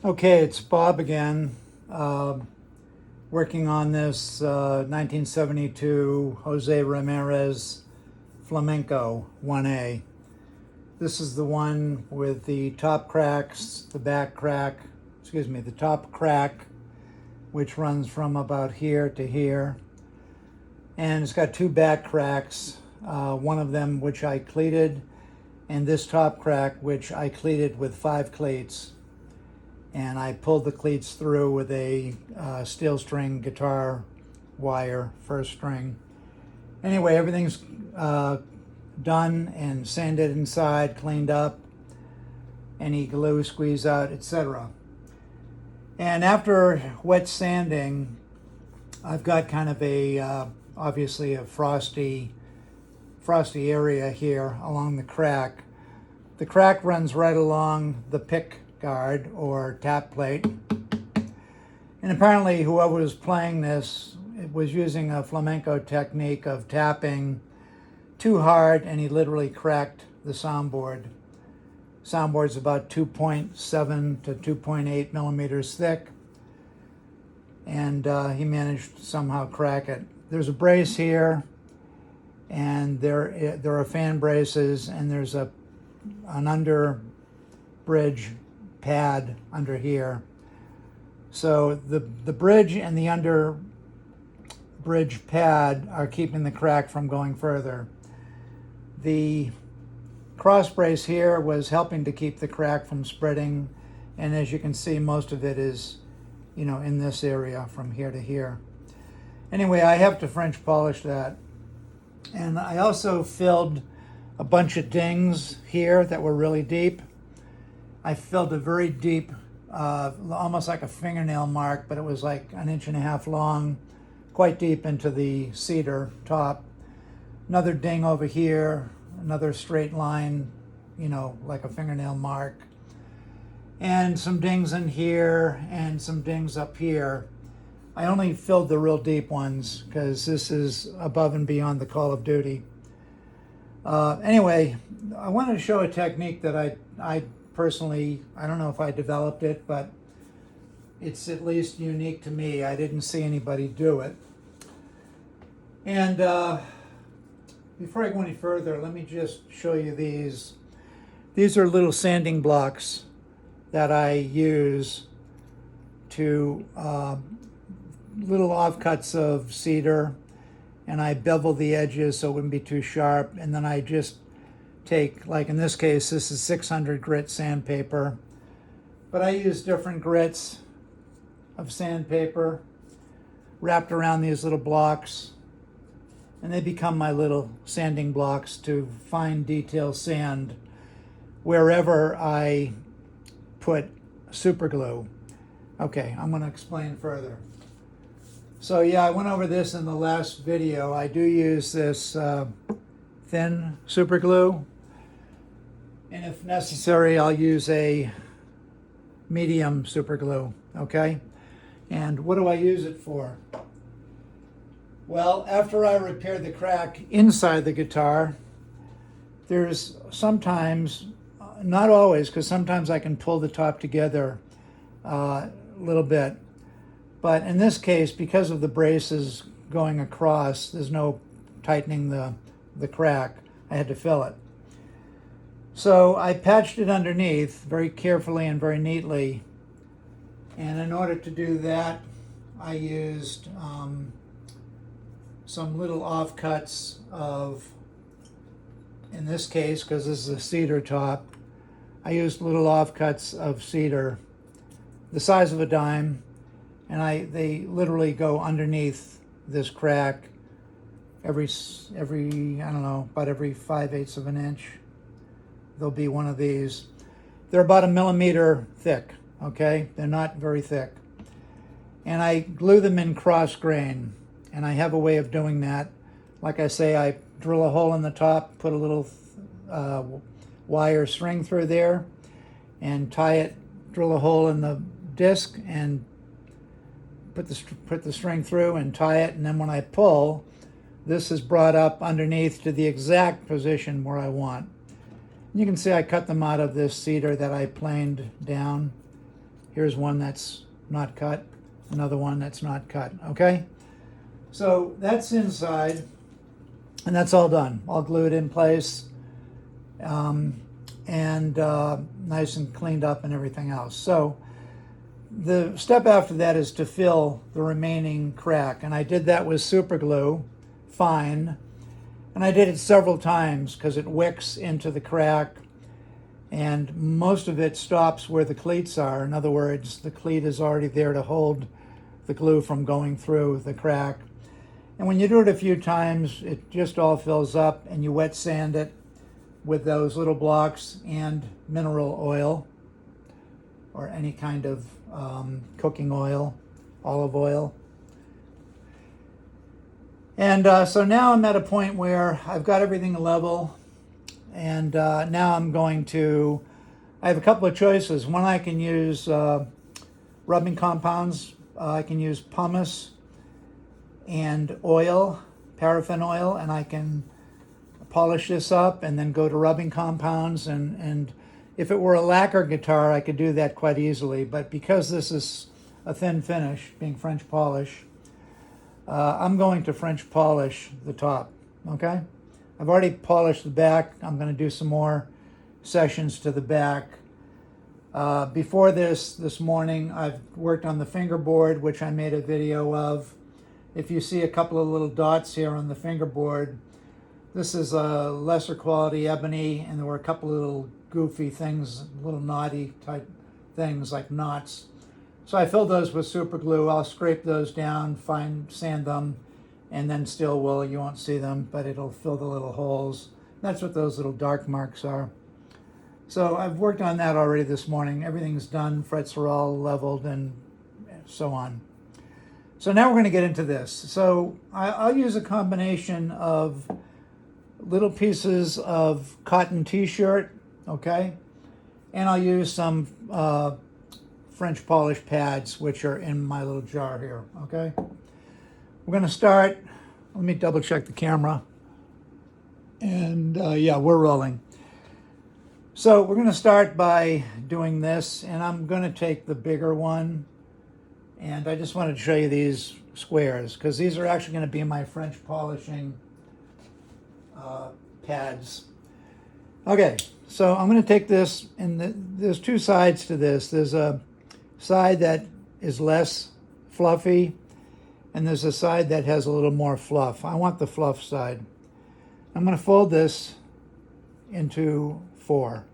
Okay, it's Bob again, working on this 1972 Jose Ramirez Flamenco 1A. This is the one with the top cracks, the top crack, which runs from about here to here. And it's got two back cracks, one of them which I cleated, and this top crack which I cleated with 5 cleats. And I pulled the cleats through with a steel string guitar wire, first string. Anyway, everything's done and sanded inside, cleaned up, any glue squeeze out, etc. And after wet sanding, I've got kind of a, obviously a frosty area here along the crack. The crack runs right along the pick guard or tap plate, and apparently whoever was playing this was using a flamenco technique of tapping too hard, and he literally cracked the soundboard. Soundboard's about 2.7 to 2.8 millimeters thick, and he managed to somehow crack it. There's a brace here, and there are fan braces, and there's an under bridge pad under here. So the bridge and the under bridge pad are keeping the crack from going further. The cross brace here was helping to keep the crack from spreading, and as you can see, most of it is, in this area from here to here. Anyway, I have to French polish that. And I also filled a bunch of dings here that were really deep. I filled a very deep, almost like a fingernail mark, but it was like 1.5 inches long, quite deep into the cedar top. Another ding over here, another straight line, like a fingernail mark. And some dings in here and some dings up here. I only filled the real deep ones because this is above and beyond the Call of Duty. Anyway, I wanted to show a technique that I personally, I don't know if I developed it, but it's at least unique to me. I didn't see anybody do it. And before I go any further, let me just show you these. These are little sanding blocks that I use to little offcuts of cedar, and I bevel the edges so it wouldn't be too sharp, and then I just take, like in this case, this is 600 grit sandpaper, but I use different grits of sandpaper wrapped around these little blocks, and they become my little sanding blocks to fine detail sand wherever I put super glue. Okay, I'm going to explain further. So yeah, I went over this in the last video. I do use this thin super glue, and if necessary, I'll use a medium super glue, okay? And what do I use it for? Well, after I repaired the crack inside the guitar, there's sometimes, not always, because sometimes I can pull the top together a little bit. But in this case, because of the braces going across, there's no tightening the crack. I had to fill it. So I patched it underneath very carefully and very neatly. And in order to do that, I used some little offcuts of, in this case, because this is a cedar top, I used little offcuts of cedar, the size of a dime, and they literally go underneath this crack every I don't know, about every 5/8 of an inch. There'll be one of these. They're about 1 millimeter thick, okay? They're not very thick. And I glue them in cross grain, and I have a way of doing that. Like I say, I drill a hole in the top, put a little wire string through there, and tie it, drill a hole in the disc, and put the string through and tie it, and then when I pull, this is brought up underneath to the exact position where I want. You can see I cut them out of this cedar that I planed down Here's one that's not cut, another one that's not cut, okay? So that's inside, and that's all done, all glued in place, and nice and cleaned up and everything else. So the step after that is to fill the remaining crack, and I did that with super glue, fine, and I did it several times because it wicks into the crack, and most of it stops where the cleats are. In other words, the cleat is already there to hold the glue from going through the crack. And when you do it a few times, it just all fills up, and you wet sand it with those little blocks and mineral oil, or any kind of cooking oil, olive oil. And so now I'm at a point where I've got everything level, and now I'm going to, I have a couple of choices. One, I can use rubbing compounds. I can use pumice and oil, paraffin oil, and I can polish this up and then go to rubbing compounds. And if it were a lacquer guitar, I could do that quite easily. But because this is a thin finish, being French polish, I'm going to French polish the top, okay? I've already polished the back. I'm going to do some more sessions to the back. Before this morning, I've worked on the fingerboard, which I made a video of. If you see a couple of little dots here on the fingerboard, this is a lesser quality ebony, and there were a couple of little goofy things, little knotty type things like knots. So I filled those with super glue. I'll scrape those down, sand them, and then steel wool. You won't see them, but it'll fill the little holes. That's what those little dark marks are. So I've worked on that already this morning. Everything's done, frets are all leveled, and so on. So now we're going to get into this. So I'll use a combination of little pieces of cotton t-shirt, okay? And I'll use some French polish pads, which are in my little jar here, okay? We're going to start, let me double check the camera. And yeah, we're rolling. So we're going to start by doing this, and I'm going to take the bigger one. And I just wanted to show you these squares, because these are actually going to be my French polishing pads. Okay, so I'm going to take this, and there's two sides to this. There's a side that is less fluffy, and there's a side that has a little more fluff. I want the fluff side. I'm going to fold this into 4.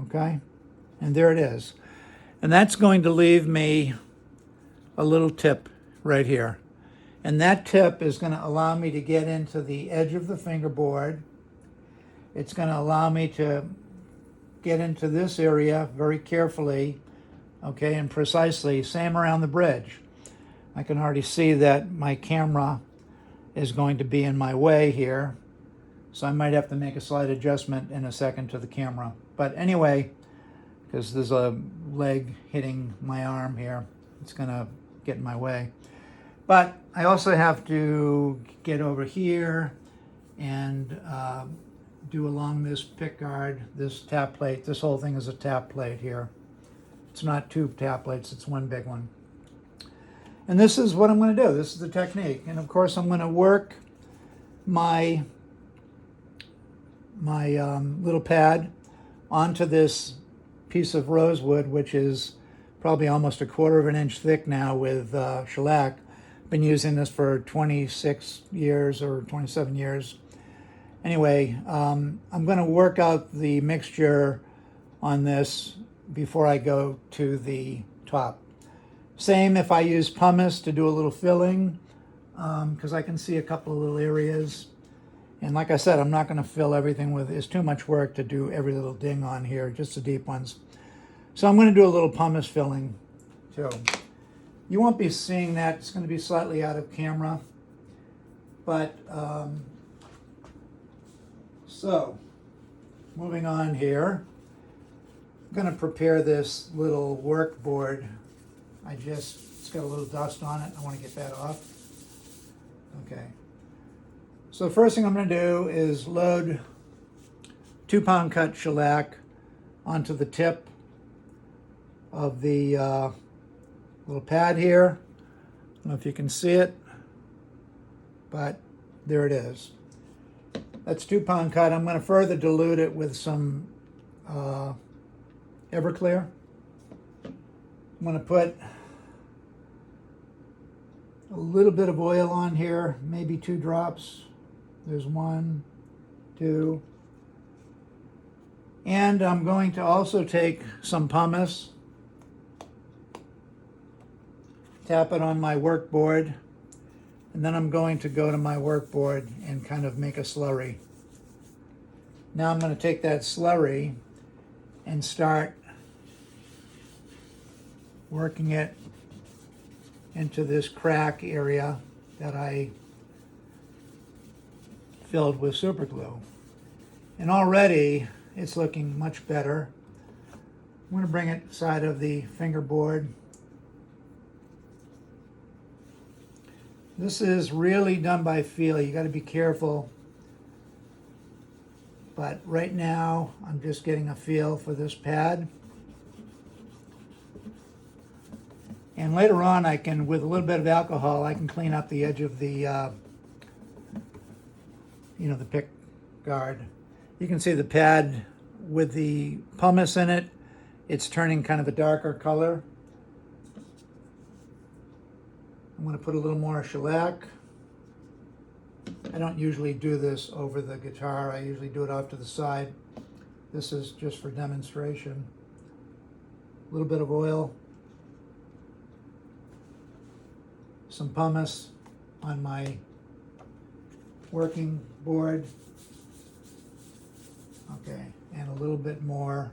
Okay, and there it is. And that's going to leave me a little tip right here. And that tip is going to allow me to get into the edge of the fingerboard. It's going to allow me to get into this area very carefully, okay, and precisely. Same around the bridge. I can already see that my camera is going to be in my way here, so I might have to make a slight adjustment in a second to the camera. But anyway, because there's a leg hitting my arm here, it's going to get in my way. But I also have to get over here and do along this pick guard, this tap plate. This whole thing is a tap plate here. It's not 2 tap plates, it's one big one. And this is what I'm going to do. This is the technique. And of course, I'm going to work my little pad onto this piece of rosewood, which is probably almost 1/4 of an inch thick now with shellac. Been using this for 26 years or 27 years. Anyway, I'm going to work out the mixture on this before I go to the top. Same if I use pumice to do a little filling, because I can see a couple of little areas. And like I said, I'm not going to fill everything with, it's too much work to do every little ding on here, just the deep ones. So I'm going to do a little pumice filling too. You won't be seeing that, it's going to be slightly out of camera. But, so, moving on here, I'm going to prepare this little work board. It's got a little dust on it, I want to get that off. Okay. So the first thing I'm going to do is load 2-pound cut shellac onto the tip of the little pad here. I don't know if you can see it, but there it is. That's 2-pound cut. I'm going to further dilute it with some Everclear. I'm going to put a little bit of oil on here, maybe 2 drops. There's 1, 2. And I'm going to also take some pumice, tap it on my work board, and then I'm going to go to my work board and kind of make a slurry. Now I'm going to take that slurry and start working it into this crack area that I filled with super glue. And already it's looking much better. I'm going to bring it side of the fingerboard. This is really done by feel. You got to be careful. But right now I'm just getting a feel for this pad. And later on I can, with a little bit of alcohol, I can clean up the edge of the the pick guard. You can see the pad with the pumice in it. It's turning kind of a darker color. I'm going to put a little more shellac. I don't usually do this over the guitar. I usually do it off to the side. This is just for demonstration. A little bit of oil. Some pumice on my working board. Okay, and a little bit more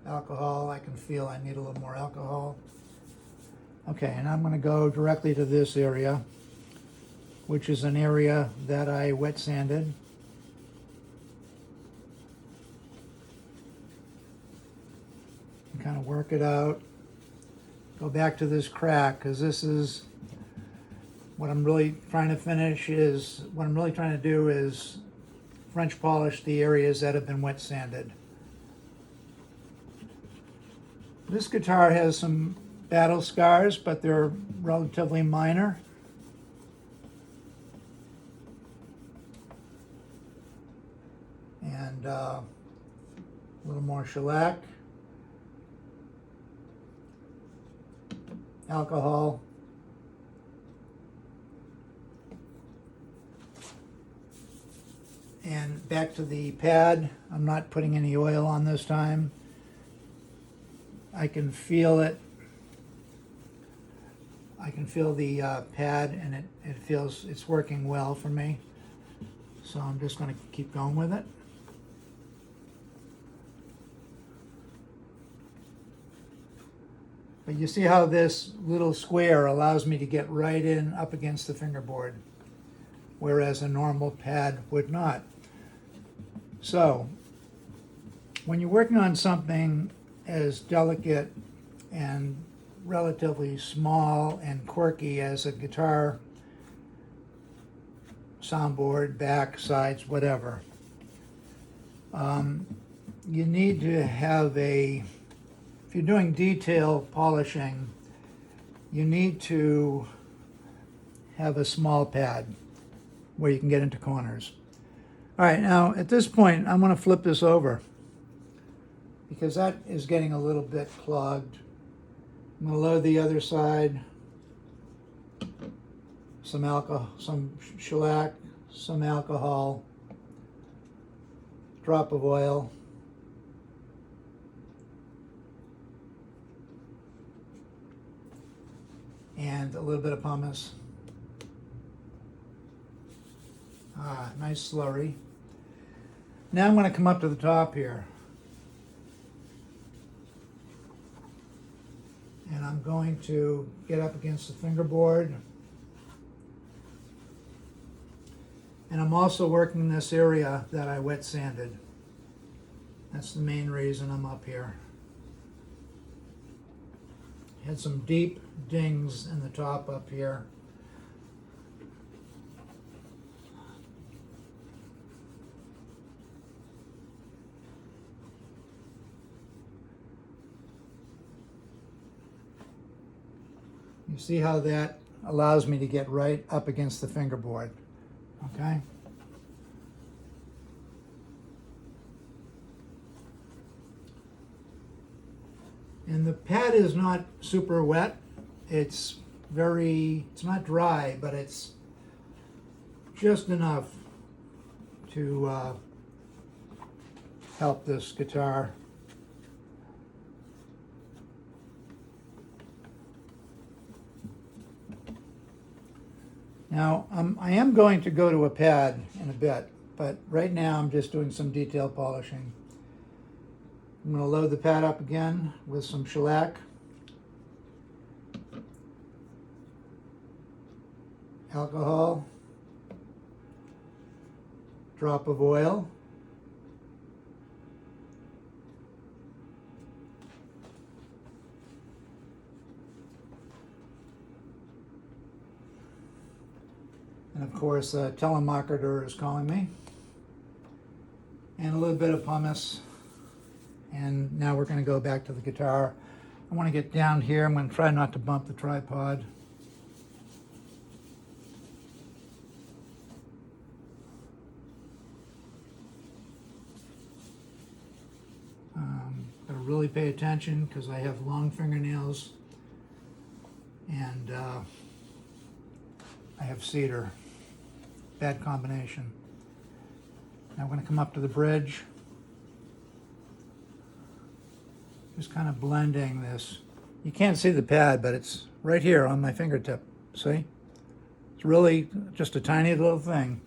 alcohol. I can feel I need a little more alcohol. Okay, and I'm going to go directly to this area, which is an area that I wet sanded. And kind of work it out. Go back to this crack, because this is what I'm really trying to finish is, what I'm really trying to do is French polish the areas that have been wet sanded. This guitar has some battle scars, but they're relatively minor. And a little more shellac, alcohol, and back to the pad. I'm not putting any oil on this time. I can feel it. I can feel the pad, and it feels it's working well for me. So I'm just going to keep going with it. But you see how this little square allows me to get right in up against the fingerboard, whereas a normal pad would not. So when you're working on something as delicate and relatively small and quirky as a guitar soundboard, back, sides, whatever, you need to have if you're doing detail polishing, you need to have a small pad where you can get into corners. All right, now at this point, I'm going to flip this over because that is getting a little bit clogged. I'm going to load the other side. Some alcohol, some shellac, some alcohol, drop of oil. And a little bit of pumice. Nice slurry. Now I'm going to come up to the top here. And I'm going to get up against the fingerboard. And I'm also working this area that I wet sanded. That's the main reason I'm up here. Had some deep dings in the top up here. You see how that allows me to get right up against the fingerboard, okay? And the pad is not super wet. It's not dry, but it's just enough to help this guitar. Now, I am going to go to a pad in a bit, but right now I'm just doing some detail polishing. I'm going to load the pad up again with some shellac, alcohol, drop of oil, and of course a telemarketer is calling me, and a little bit of pumice. And now we're going to go back to the guitar. I want to get down here. I'm going to try not to bump the tripod. Gotta really pay attention because I have long fingernails and I have cedar. Bad combination. Now I'm going to come up to the bridge. Just kind of blending this. You can't see the pad, but it's right here on my fingertip. See? It's really just a tiny little thing.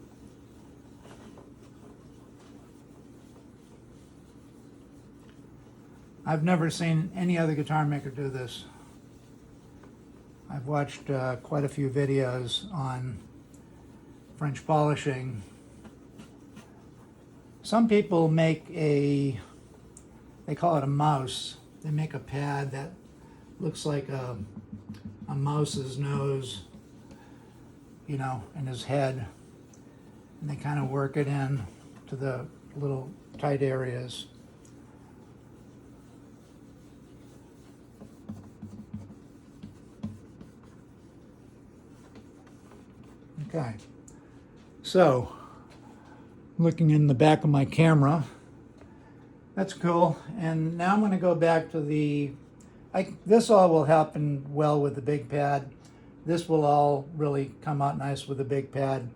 I've never seen any other guitar maker do this. I've watched quite a few videos on French polishing. Some people make they call it a mouse. They make a pad that looks like a mouse's nose, you know, and his head. And they kind of work it in to the little tight areas. Okay, so looking in the back of my camera, that's cool. And now I'm going to go back to this all will happen well with the big pad. This will all really come out nice with the big pad.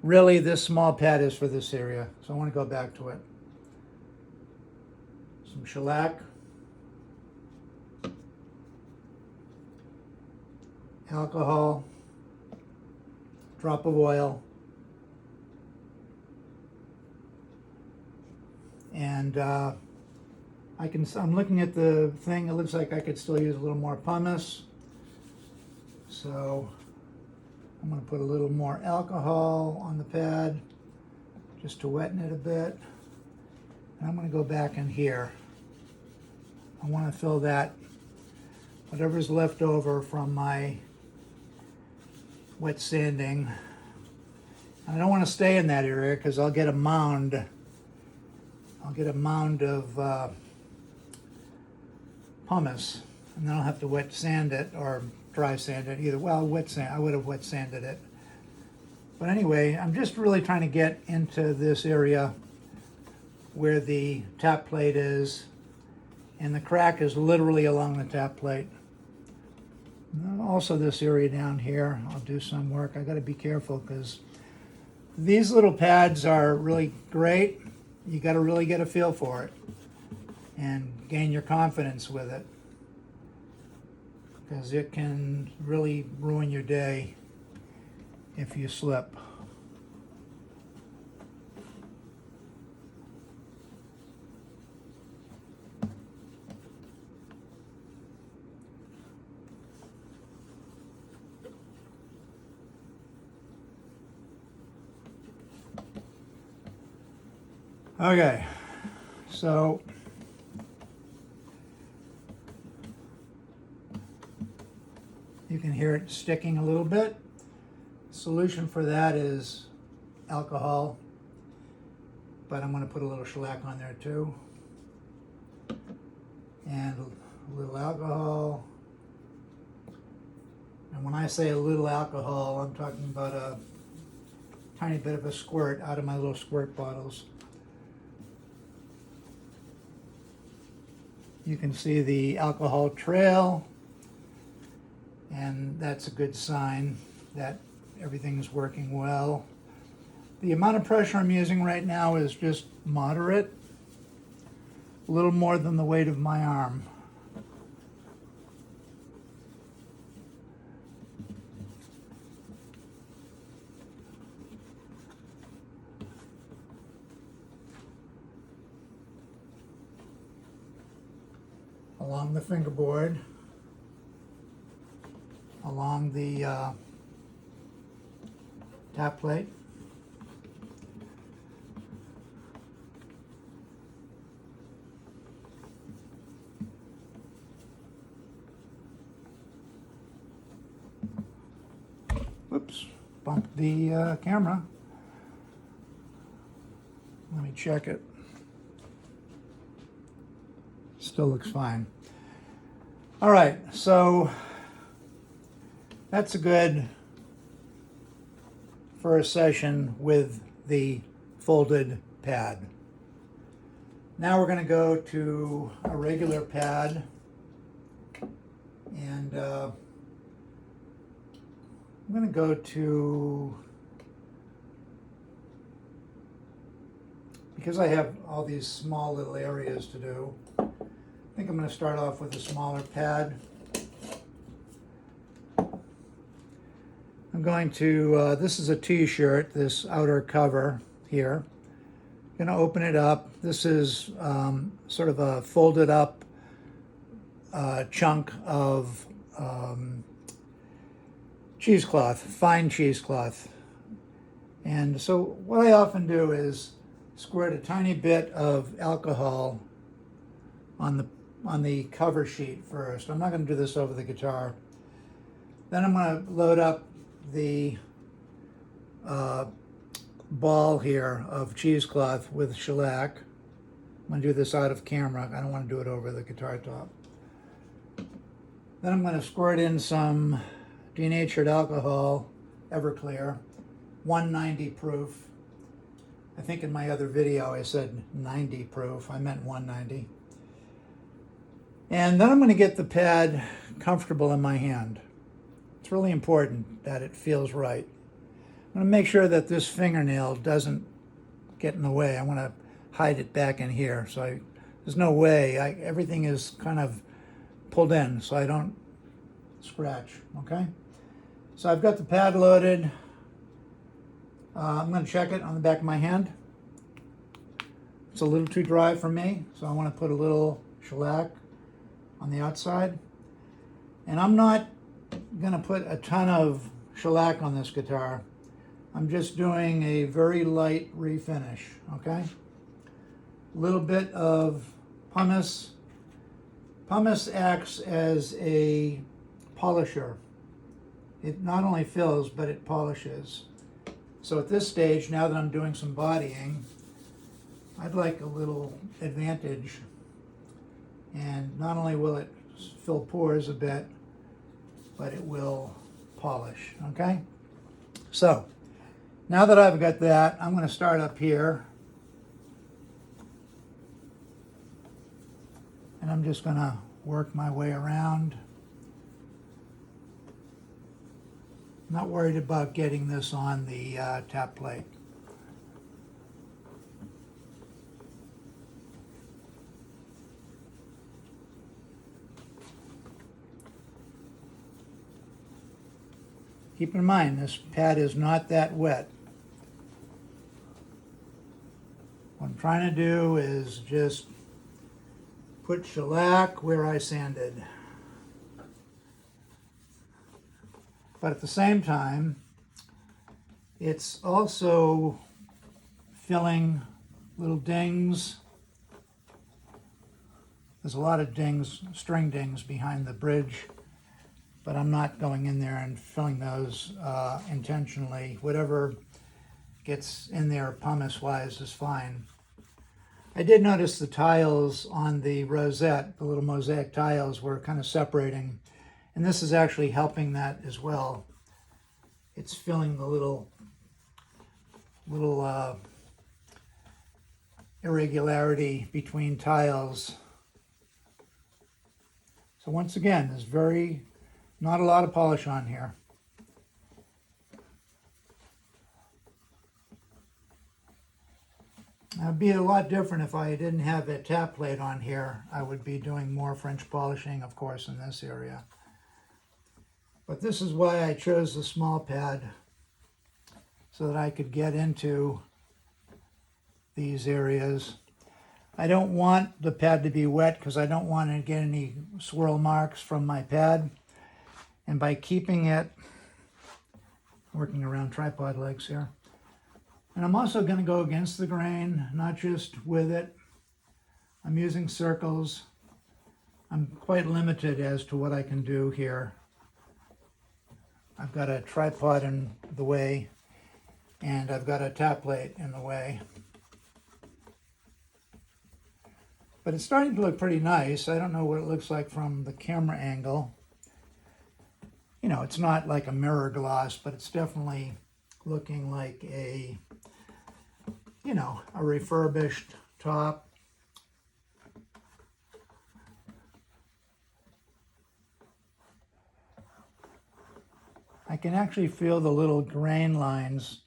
Really, this small pad is for this area, so I want to go back to it. Some shellac, alcohol, drop of oil, and I'm looking at the thing. It looks like I could still use a little more pumice, so I'm going to put a little more alcohol on the pad just to wetten it a bit. And I'm going to go back in here. I want to fill that, whatever's left over from my wet sanding. And I don't want to stay in that area because I'll get a mound. I'll get a mound of pumice, and then I'll have to wet sand it or dry sand it. Either, well, wet sand. I would have wet sanded it. But anyway, I'm just really trying to get into this area where the tap plate is, and the crack is literally along the tap plate. Also this area down here, I'll do some work. I got to be careful because these little pads are really great. You got to really get a feel for it and gain your confidence with it, because it can really ruin your day if you slip. Okay, so you can hear it sticking a little bit. Solution for that is alcohol, but I'm going to put a little shellac on there too. And a little alcohol. And when I say a little alcohol, I'm talking about a tiny bit of a squirt out of my little squirt bottles. You can see the alcohol trail, and that's a good sign that everything's working well. The amount of pressure I'm using right now is just moderate, a little more than the weight of my arm. Along the fingerboard, along the tap plate. Whoops, bumped the camera. Let me check it. Still looks fine. All right, so that's a good first session with the folded pad. Now we're going to go to a regular pad, and I'm going to go to, because I have all these small little areas to do, I think I'm going to start off with a smaller pad. I'm going to, this is a t-shirt, this outer cover here. I'm going to open it up. This is sort of a folded up chunk of cheesecloth, fine cheesecloth. And so what I often do is squirt a tiny bit of alcohol on the cover sheet first. I'm not going to do this over the guitar. Then I'm going to load up the ball here of cheesecloth with shellac. I'm going to do this out of camera. I don't want to do it over the guitar top. Then I'm going to squirt in some denatured alcohol, Everclear, 190 proof. I think in my other video I said 90 proof. I meant 190. And then I'm going to get the pad comfortable in my hand. It's really important that it feels right. I'm going to make sure that this fingernail doesn't get in the way. I want to hide it back in here. So there's no way. Everything is kind of pulled in so I don't scratch, okay? So I've got the pad loaded. I'm going to check it on the back of my hand. It's a little too dry for me, so I want to put a little shellac on the outside. And I'm not going to put a ton of shellac on this guitar. I'm just doing a very light refinish, okay? A little bit of pumice. Pumice acts as a polisher. It not only fills, but it polishes. So at this stage, now that I'm doing some bodying, I'd like a little advantage. And not only will it fill pores a bit, but it will polish, okay? So, now that I've got that, I'm going to start up here. And I'm just going to work my way around. I'm not worried about getting this on the tap plate. Keep in mind, this pad is not that wet. What I'm trying to do is just put shellac where I sanded. But at the same time, it's also filling little dings. There's a lot of dings, string dings behind the bridge, but I'm not going in there and filling those intentionally. Whatever gets in there pumice-wise is fine. I did notice the tiles on the rosette, the little mosaic tiles, were kind of separating. And this is actually helping that as well. It's filling the little irregularity between tiles. So once again, there's not a lot of polish on here. It would be a lot different if I didn't have a tap plate on here. I would be doing more French polishing, of course, in this area. But this is why I chose the small pad, so that I could get into these areas. I don't want the pad to be wet because I don't want to get any swirl marks from my pad. And by keeping it, working around tripod legs here, and I'm also going to go against the grain, not just with it. I'm using circles. I'm quite limited as to what I can do here. I've got a tripod in the way, and I've got a tap plate in the way. But it's starting to look pretty nice. I don't know what it looks like from the camera angle. You know, it's not like a mirror gloss, but it's definitely looking like a, you know, a refurbished top. I can actually feel the little grain lines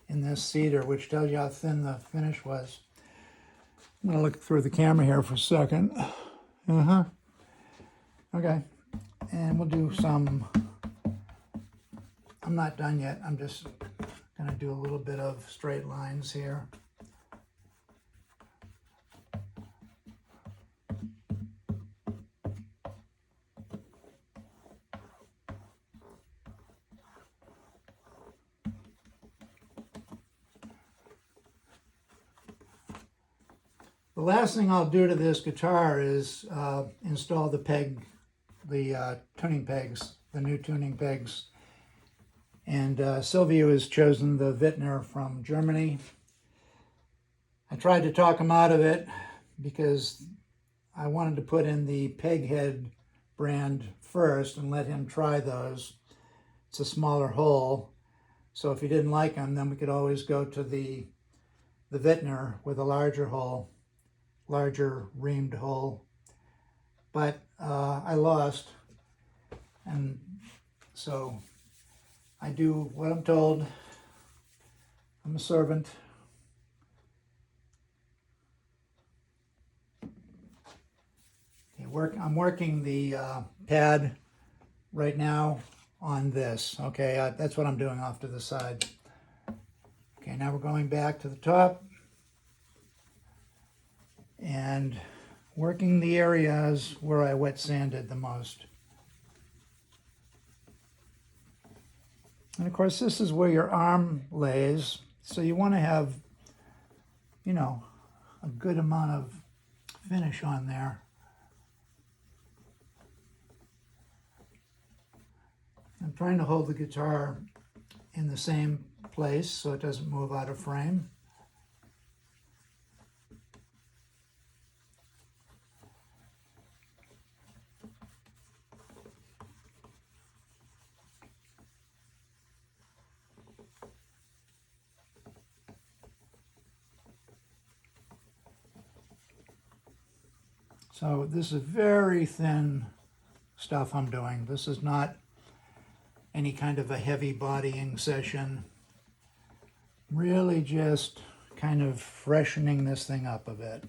in this cedar, which tells you how thin the finish was. I'm going to look through the camera here for a second. Okay, and we'll do some, I'm not done yet. I'm just going to do a little bit of straight lines here. The last thing I'll do to this guitar is install the tuning pegs, the new tuning pegs. And Silvio has chosen the Wittner from Germany. I tried to talk him out of it because I wanted to put in the Peghead brand first and let him try those. It's a smaller hole, so if he didn't like them, then we could always go to the Wittner with a larger hole. Larger reamed hole, but I lost, and so I do what I'm told. I'm a servant. Okay, I'm working the pad right now on this. Okay, that's what I'm doing off to the side. Okay, now we're going back to the top and working the areas where I wet sanded the most. And of course, this is where your arm lays, so you want to have, you know, a good amount of finish on there. I'm trying to hold the guitar in the same place so it doesn't move out of frame. So this is very thin stuff I'm doing. This is not any kind of a heavy bodying session. Really just kind of freshening this thing up a bit.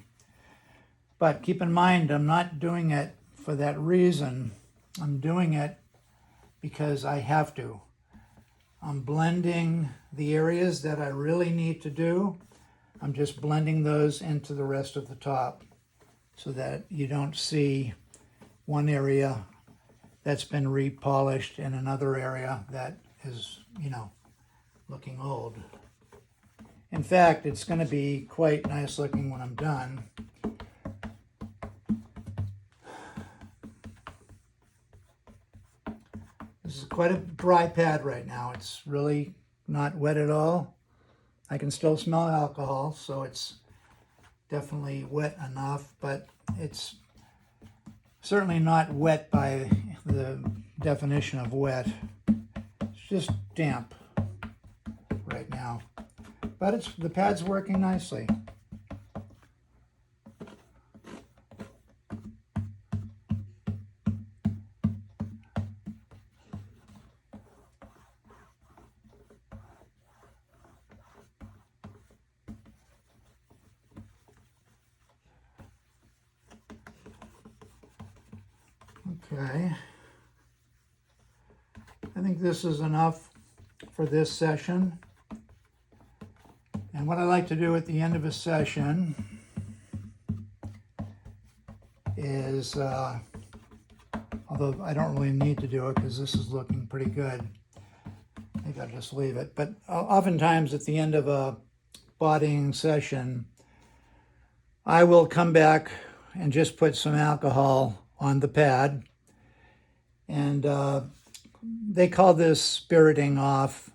But keep in mind, I'm not doing it for that reason. I'm doing it because I have to. I'm blending the areas that I really need to do. I'm just blending those into the rest of the top so that you don't see one area that's been repolished and another area that is, you know, looking old. In fact, it's going to be quite nice looking when I'm done. This is quite a dry pad right now. It's really not wet at all. I can still smell alcohol, so it's definitely wet enough, but it's certainly not wet by the definition of wet. It's just damp right now, but the pad's working nicely. Okay, I think this is enough for this session. And what I like to do at the end of a session is, although I don't really need to do it because this is looking pretty good, maybe I'll just leave it. But oftentimes at the end of a bodying session, I will come back and just put some alcohol on the pad. And they call this spiriting off,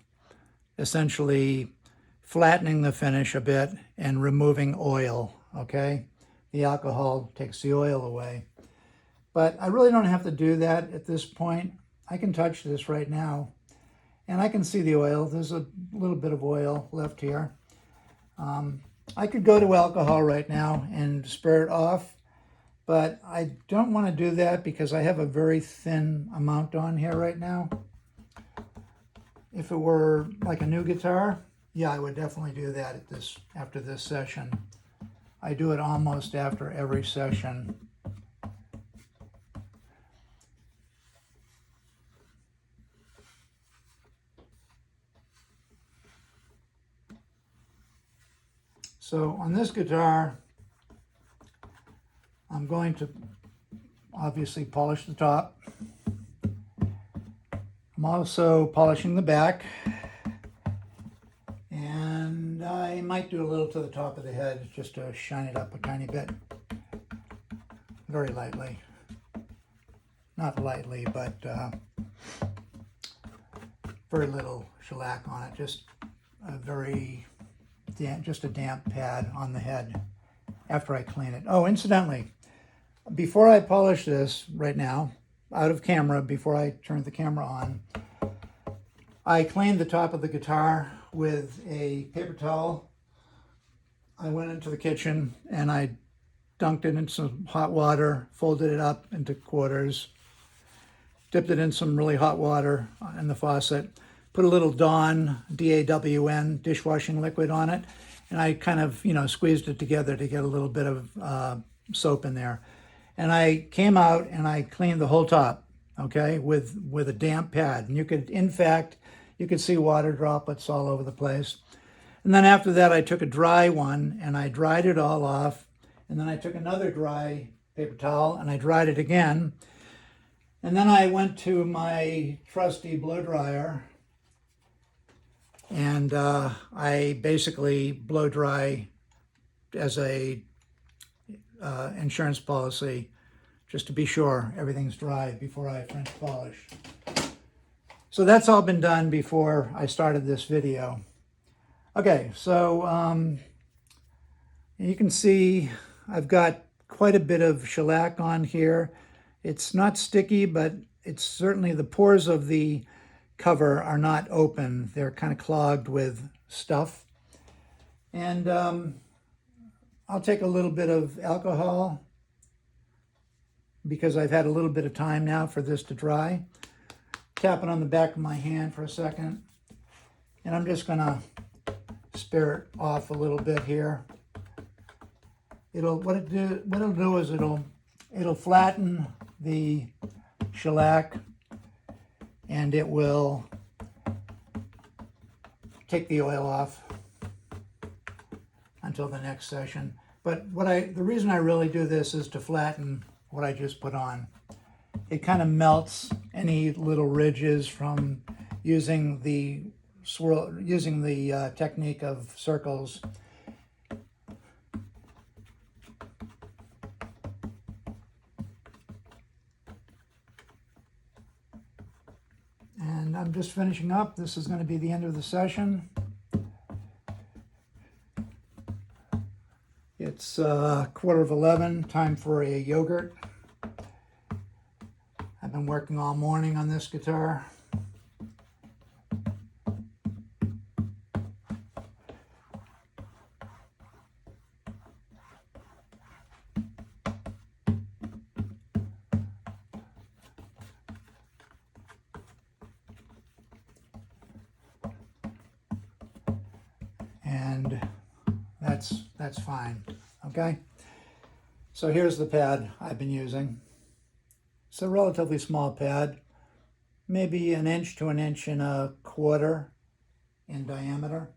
essentially flattening the finish a bit and removing oil, okay? The alcohol takes the oil away. But I really don't have to do that at this point. I can touch this right now, and I can see the oil. There's a little bit of oil left here. I could go to alcohol right now and spirit off, but I don't want to do that because I have a very thin amount on here right now. If it were like a new guitar, yeah, I would definitely do that after this session. I do it almost after every session. So on this guitar, I'm going to obviously polish the top. I'm also polishing the back. And I might do a little to the top of the head just to shine it up a tiny bit. Very lightly. Not lightly, but very little shellac on it. Just a very just a damp pad on the head after I clean it. Oh, incidentally, before I polish this right now, out of camera, before I turn the camera on, I cleaned the top of the guitar with a paper towel. I went into the kitchen and I dunked it in some hot water, folded it up into quarters, dipped it in some really hot water in the faucet, put a little Dawn, D-A-W-N, dishwashing liquid on it, and I kind of, squeezed it together to get a little bit of soap in there. And I came out and I cleaned the whole top, okay, with a damp pad. And you could see water droplets all over the place. And then after that, I took a dry one and I dried it all off. And then I took another dry paper towel and I dried it again. And then I went to my trusty blow dryer and I basically blow dry as a insurance policy, just to be sure everything's dry before I French polish. So that's all been done before I started this video. Okay, so you can see I've got quite a bit of shellac on here. It's not sticky, but it's certainly the pores of the cover are not open. They're kind of clogged with stuff. And I'll take a little bit of alcohol because I've had a little bit of time now for this to dry. Tap it on the back of my hand for a second. And I'm just gonna spirit off a little bit here. What it'll do is it'll flatten the shellac and it will take the oil off until the next session. But the reason I really do this is to flatten what I just put on. It kind of melts any little ridges from using the technique of circles. And I'm just finishing up. This is going to be the end of the session. It's 11:15, time for a yogurt. I've been working all morning on this guitar. And that's fine, okay? So here's the pad I've been using. It's a relatively small pad, maybe 1 inch to 1.25 inches in diameter.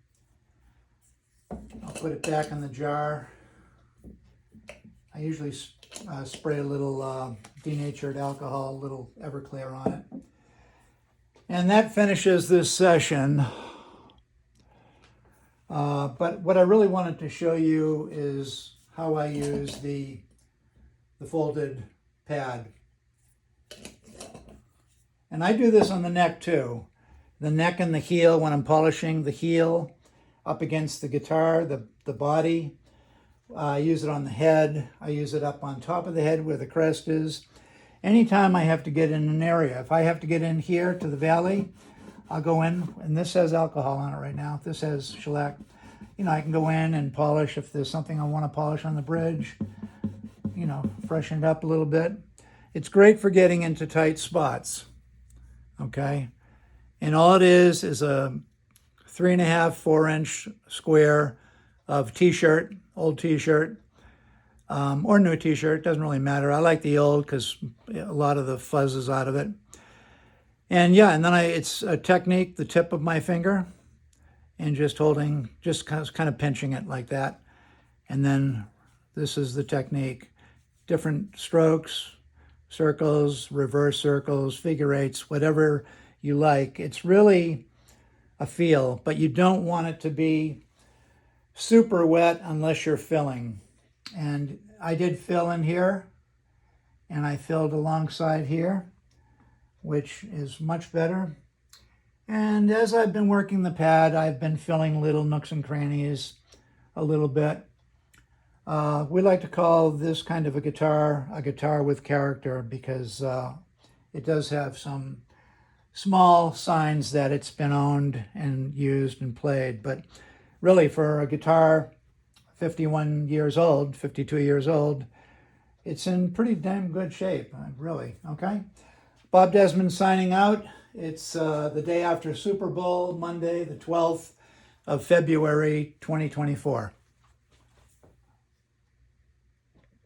I'll put it back in the jar. I usually spray a little denatured alcohol, a little Everclear on it. And that finishes this session. But what I really wanted to show you is how I use the folded pad. And I do this on the neck too. The neck and the heel, when I'm polishing the heel up against the guitar, the body. I use it on the head. I use it up on top of the head where the crest is. Anytime I have to get in an area, if I have to get in here to the valley, I'll go in, and this has alcohol on it right now. This has shellac. You know, I can go in and polish if there's something I want to polish on the bridge, you know, freshen it up a little bit. It's great for getting into tight spots, okay? And all it is a 3.5, 4-inch square of t-shirt, old t-shirt, or new t-shirt, doesn't really matter. I like the old because a lot of the fuzz is out of it. And yeah, and then it's a technique, the tip of my finger, and just holding, just kind of pinching it like that. And then this is the technique. Different strokes, circles, reverse circles, figure eights, whatever you like. It's really a feel, but you don't want it to be super wet unless you're filling. And I did fill in here, and I filled alongside here, which is much better. And as I've been working the pad, I've been filling little nooks and crannies a little bit. We like to call this kind of a guitar with character, because it does have some small signs that it's been owned and used and played. But really, for a guitar 51 years old, 52 years old, it's in pretty damn good shape, really, okay? Bob Desmond signing out. It's the day after Super Bowl, Monday, the 12th of February, 2024.